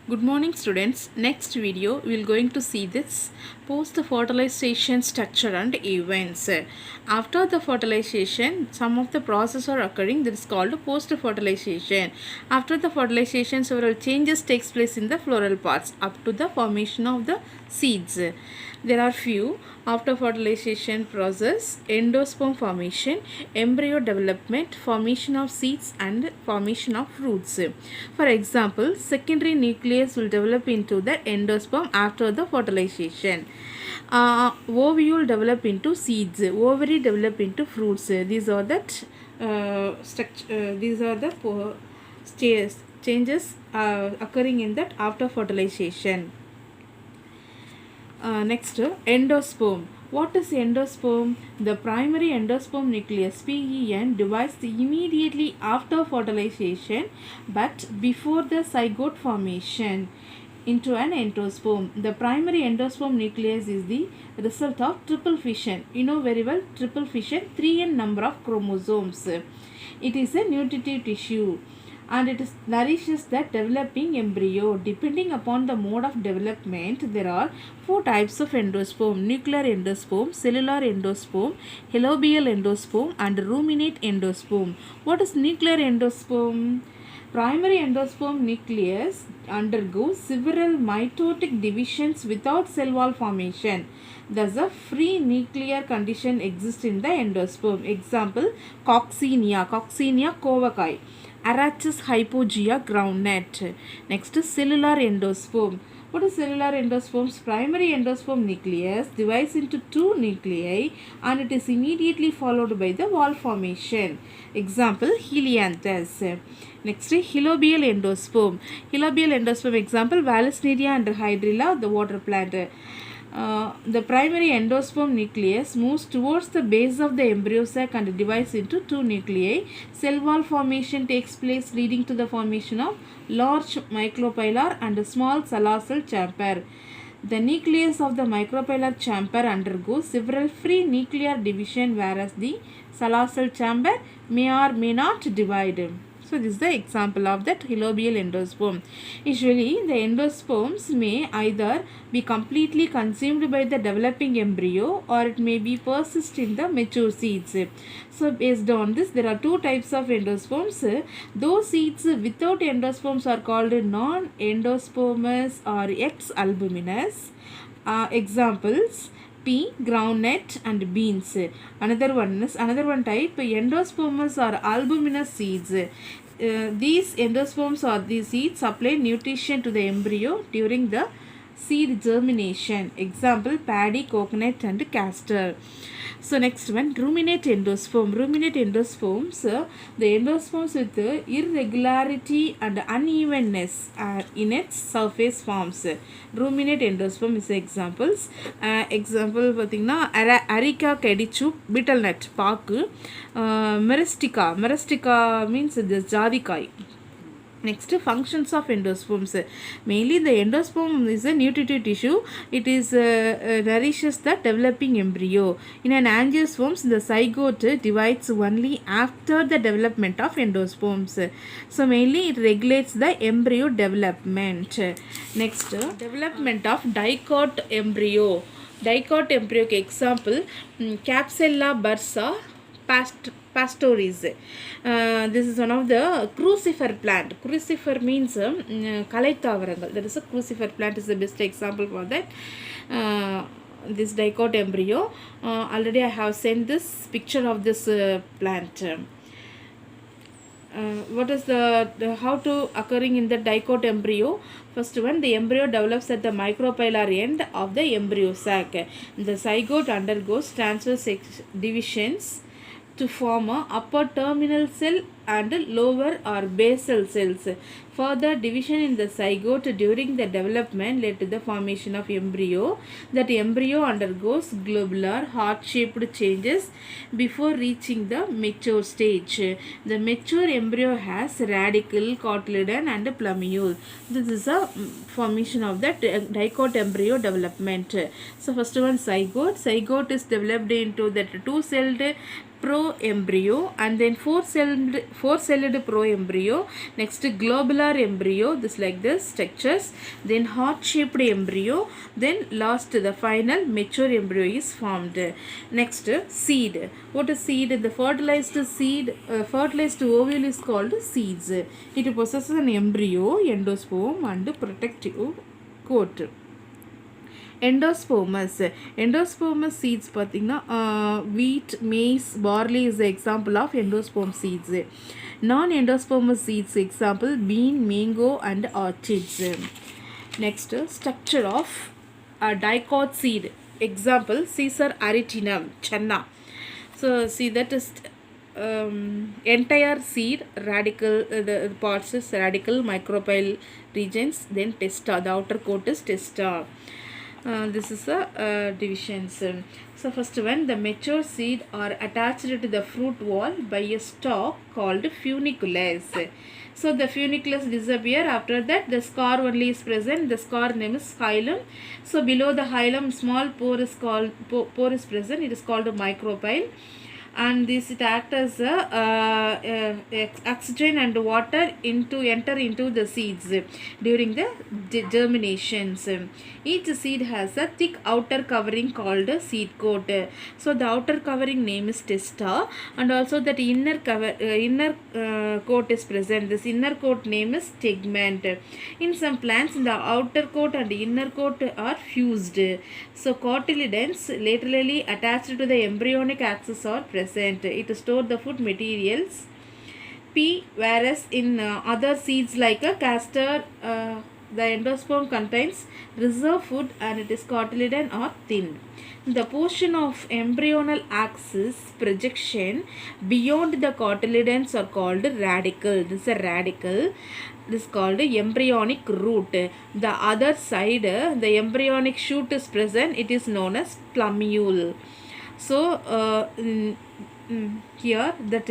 Good morning students. Next video we will going to see this post fertilization structure and events. After the fertilization some of the process are occurring that is called post fertilization. After the fertilization several changes takes place in the floral parts up to the formation of the seeds. There are few after fertilization process: endosperm formation, embryo development, formation of seeds and formation of fruits. For example, secondary nucleus will develop into the endosperm after the fertilization. Ovule develop into seeds, ovary develop into fruits. These are the changes occurring in that after fertilization. Next, endosperm. What is endosperm? The primary endosperm nucleus (PEN) divides immediately after fertilization but before the zygote formation into an endosperm. The primary endosperm nucleus is the result of triple fission. You know very well, triple fission, 3n number of chromosomes. It is a nutritive tissue and it nourishes the developing embryo. Depending upon the mode of development, there are four types of endosperm: nuclear endosperm, cellular endosperm, halobial endosperm, and ruminate endosperm. What is nuclear endosperm? Primary endosperm nucleus undergoes several mitotic divisions without cell wall formation. Thus, a free nuclear condition exists in the endosperm. Example: Coccinia covacai, Arachis hypogea groundnut. Next is cellular endosperm. What is cellular endosperms? Primary endosperm nucleus divides into two nuclei and it is immediately followed by the wall formation. Example: Helianthus. Next is halobial endosperm. Halobial endosperm example: Vallisneria and Hydrilla, the water plant. The primary endosperm nucleus moves towards the base of the embryo sac and divides into two nuclei. Cell wall formation takes place leading to the formation of large micropylar and a small salacil chamber. The nucleus of the micropylar chamber undergoes several free nuclear division whereas the salacil chamber may or may not divide. So this is the example of that halobial endosperm. Usually the endosperms may either be completely consumed by the developing embryo or it may be persist in the mature seeds. So based on this there are two types of endosperms. Those seeds without endosperms are called non-endospermous or ex-albuminous. Examples: pea, groundnut and beans. Another one type endospermous or albuminous seeds. These endosperms or these seeds supply nutrition to the embryo during the seed germination. Example: paddy, coconut and castor. So next one, ruminate endosperm. Ruminate endosperms, the endosperms with irregularity and unevenness in its surface forms. Ruminate endosperm is examples. Example பார்த்தீங்கன்னா Areca caduchum, betel nut, பாக்கு. Myristica means the ஜாதிக்காய். Next, functions of endosperms. Mainly the endosperm is a nutritive tissue. It is nourishes the developing embryo. In an angiosperms, the zygote divides only after the development of endosperms. So mainly it regulates the embryo development. Next, development of dicot embryo. Dicot embryo example: Capsella bursa pastoris. This is one of the crucifer plant. Crucifer means கலைத்தாவரங்கள். That is a crucifer plant is the best example for that. This dicot embryo. Already I have sent this picture of this plant. What is the how to occurring in the dicot embryo? First one, the embryo develops at the micropylar end of the embryo sac. The zygote undergoes transverse divisions to form a upper terminal cell and lower or basal cells. Further division in the zygote during the development led to the formation of embryo. That embryo undergoes globular heart-shaped changes before reaching the mature stage. The mature embryo has radicle, cotyledon and plumule. This is a formation of the dicot embryo development. So first one, zygote. Zygote is developed into that two-celled pro embryo and then four-celled proembryo, next globular embryo, this like this structures, then heart-shaped embryo, then last the final mature embryo is formed. Next seed. What is seed? The fertilized seed, fertilized ovule is called seeds. It possesses an embryo, endosperm and protective coat. Endospermous seeds பார்த்தீங்கன்னா wheat, maize, barley is the example of endosperm seeds. Non-endospermous seeds example bean, mango and orchids. Next structure of dicot seed example Caesar aritinum, channa. So see that is entire seed radical, the parts is radical, micropyle regions, then testa, the outer coat is testa. This is a divisions. So first one, the mature seed are attached to the fruit wall by a stalk called funiculus. So the funiculus disappear. After that the scar only is present. The scar name is hilum. So below the hilum small pore is called pore is present. It is called a micropyle. And this it act as a oxygen and water enter into the seeds during the germinations. Each seed has a thick outer covering called a seed coat. So the outer covering name is testa, and also that inner coat is present. This inner coat name is tegment. In some plants the outer coat and inner coat are fused. So cotyledons laterally attached to the embryonic axis are present. It stores the food materials. P. Whereas in other seeds like a castor, the endosperm contains reserve food and it is cotyledon or thin. The portion of embryonal axis projection beyond the cotyledons are called radicle. This is a radicle. This is called embryonic root. The other side, the embryonic shoot is present. It is known as plumule. So here that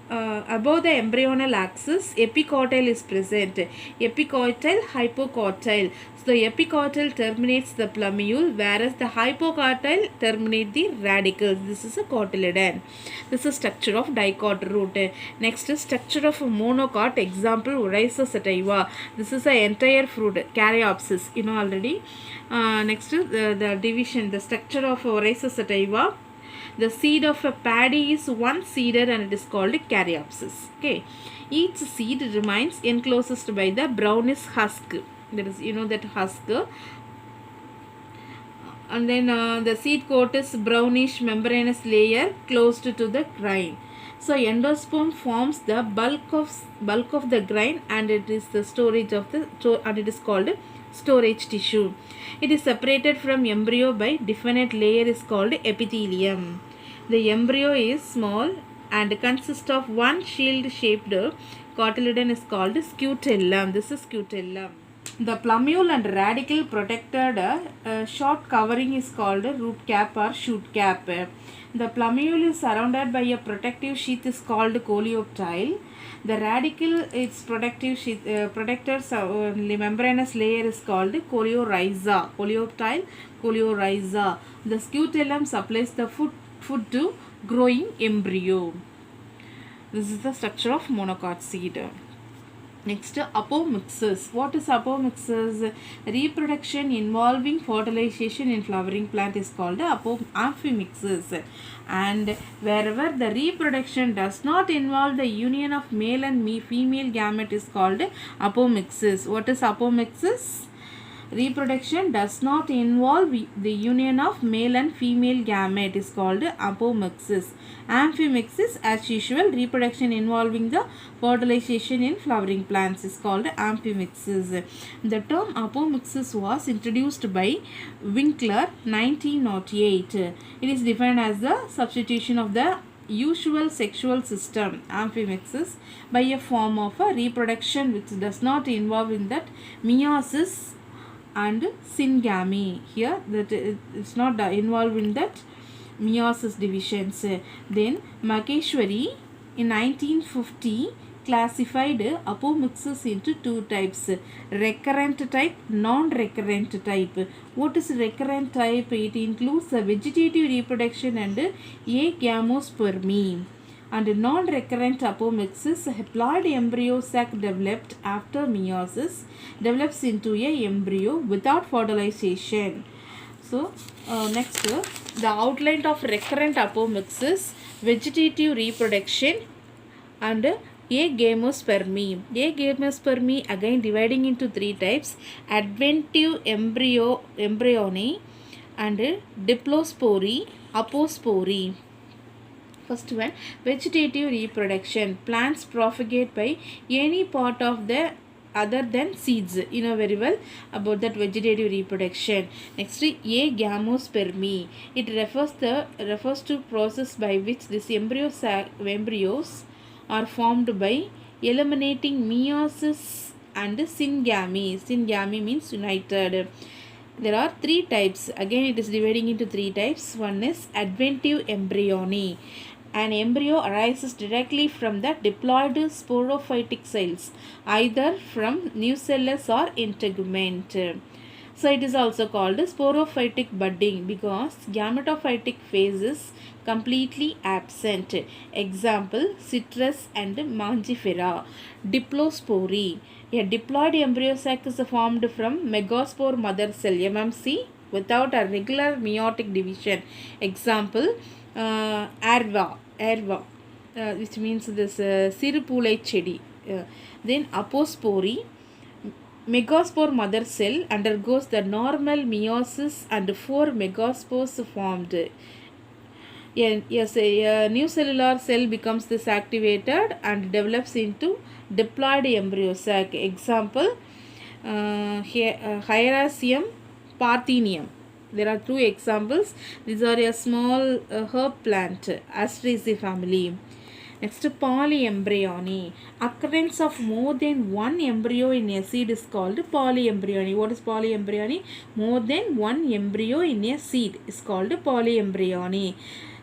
above the embryonal axis epicotyl is present. Epicotyl, hypocotyl. So the epicotyl terminates the plumule, whereas the hypocotyl terminate the radicals. This is a cotyledon. This is structure of dicot root. Next is structure of monocot. Example Oryza sativa. This is the entire fruit, caryopsis. You know already. Next is the division. The structure of Oryza sativa. The seed of a paddy is one seeder and it is called caryopsis. Okay. Each seed remains enclosed by the brownish husk. That is, you know that husk. And then the seed coat is brownish membranous layer closed to the grain. So endosperm forms the bulk of the grain and it is the storage of the and it is called storage tissue. It is separated from embryo by definite layer is called epithelium. The embryo is small and consists of one shield shaped cotyledon is called scutellum. This is scutellum. The plumule and radicle protected short covering is called root cap or shoot cap. The plumule is surrounded by a protective sheath is called coleoptile. The radicle, its protective sheath, membranous layer is called coleorhiza. Coleoptile, coleorhiza. The scutellum supplies the food to growing embryo. This is the structure of monocot seed. Next, apomixis. What is apomixis? Reproduction involving fertilization in flowering plant is called amphimixis. And wherever the reproduction does not involve the union of male and female gamete is called apomixis. What is apomixis? Reproduction does not involve the union of male and female gamete is called apomixis. Amphimixis, as usual, reproduction involving the fertilization in flowering plants is called amphimixis. The term apomixis was introduced by Winkler 1908. It is defined as the substitution of the usual sexual system amphimixis by a form of a reproduction which does not involve in that meiosis and syngamy. Here that it's not involved in that meiosis divisions. Then Maheshwari in 1950 classified apomixis into two types: recurrent type, non-recurrent type. What is recurrent type? It includes the vegetative reproduction and agamospermy. And non-recurrent apomixis, haploid embryo sac developed after meiosis develops into a embryo without fertilization. So next, the outline of recurrent apomixis, vegetative reproduction and agamospermy. Agamospermy again dividing into three types: adventive embryony and diplospory, apospory. First one, vegetative reproduction. Plants propagate by any part of the other than seeds. You know very well about that vegetative reproduction. Next, agamospermy. It refers to process by which these embryos are formed by eliminating meiosis and syngamy. Syngamy means united. There are three types. Again, it is dividing into three types. One is adventive embryony. An embryo arises directly from the diploid sporophytic cells, either from nucellus or integument. So it is also called sporophytic budding because gametophytic phase is completely absent. Example, citrus and mangifera. Diplospory. A diploid embryo sac is formed from megaspore mother cell MMC without a regular meiotic division. Example, erva, which means this sirupulai chedi. Then apospory. Megaspore mother cell undergoes the normal meiosis and 4 megaspores formed. A new cellular cell becomes activated and develops into diploid embryo sac. Example, Hieracium parthenium. There are two examples. These are a small herb plant, Asteraceae family. Next, polyembryony. Occurrence of more than one embryo in a seed is called polyembryony. What is polyembryony? More than one embryo in a seed is called polyembryony.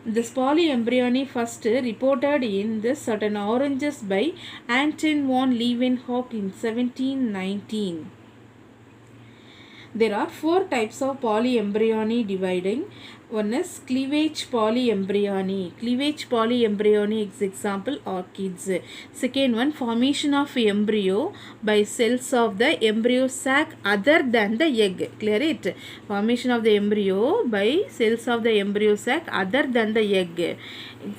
This polyembryony first reported in the certain oranges by Anton von Leeuwenhoek in 1719. There are four types of polyembryony dividing. One is cleavage polyembryony. Cleavage polyembryony is example orchids. Second one, formation of embryo by cells of the embryo sac other than the egg. Clear it? Formation of the embryo by cells of the embryo sac other than the egg.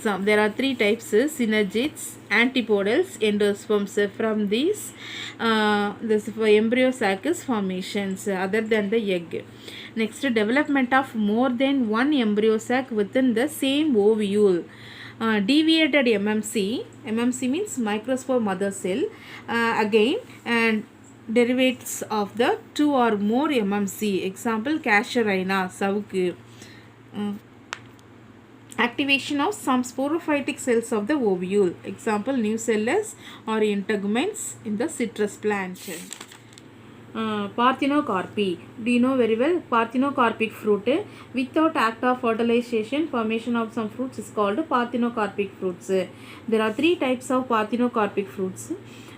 There are three types: synergids, antipodals, endosperms. From these, this embryo sac is formations other than the egg. Next, development of more than one embryo sac within the same ovule. Deviated MMC. MMC means microspore mother cell. Again, and derivatives of the two or more MMC. Example, Casuarina, Savuk. Activation of some sporophytic cells of the ovule. Example, nucellus or integuments in the citrus plant. Parthenocarpy. Do you know very well? Parthenocarpic fruit. Without act of fertilization, formation of some fruits is called parthenocarpic fruits. There are three types of parthenocarpic fruits.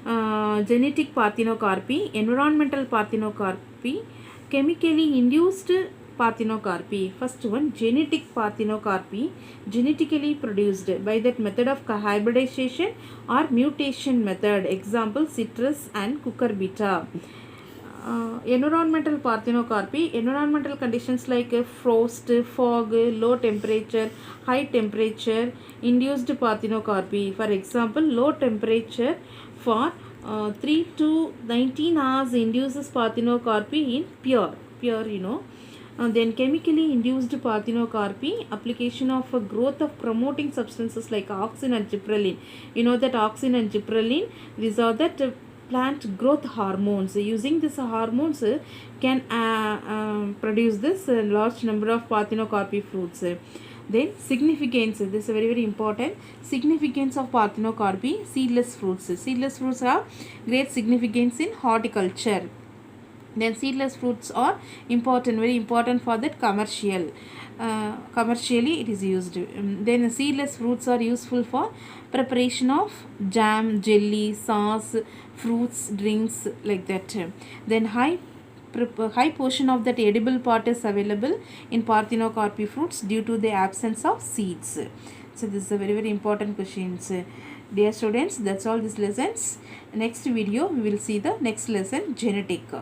Genetic parthenocarpy, environmental parthenocarpy, chemically induced parthenocarpy. First one, genetic parthenocarpy, genetically produced by that method of hybridization or mutation method. Example, citrus and cucurbita. Environmental parthenocarpy, environmental conditions like frost, fog, low temperature, high temperature induced parthenocarpy. For example, low temperature for 3 to 19 hours induces parthenocarpy in pure, then chemically induced parthenocarpy, application of growth of promoting substances like auxin and gibberellin. You know that auxin and gibberellin, these are that plant growth hormones. Using these hormones can produce this large number of parthenocarpy fruits. Then significance, this is very important. Significance of parthenocarpy, seedless fruits. Seedless fruits have great significance in horticulture. Then seedless fruits are important, very important for that commercially it is used. Then seedless fruits are useful for preparation of jam, jelly, sauce, fruits, drinks, like that. Then high portion of that edible part is available in parthenocarpy fruits due to the absence of seeds. So this is a very very important questions. Dear students, that's all these lessons. Next video we will see the next lesson, genetic.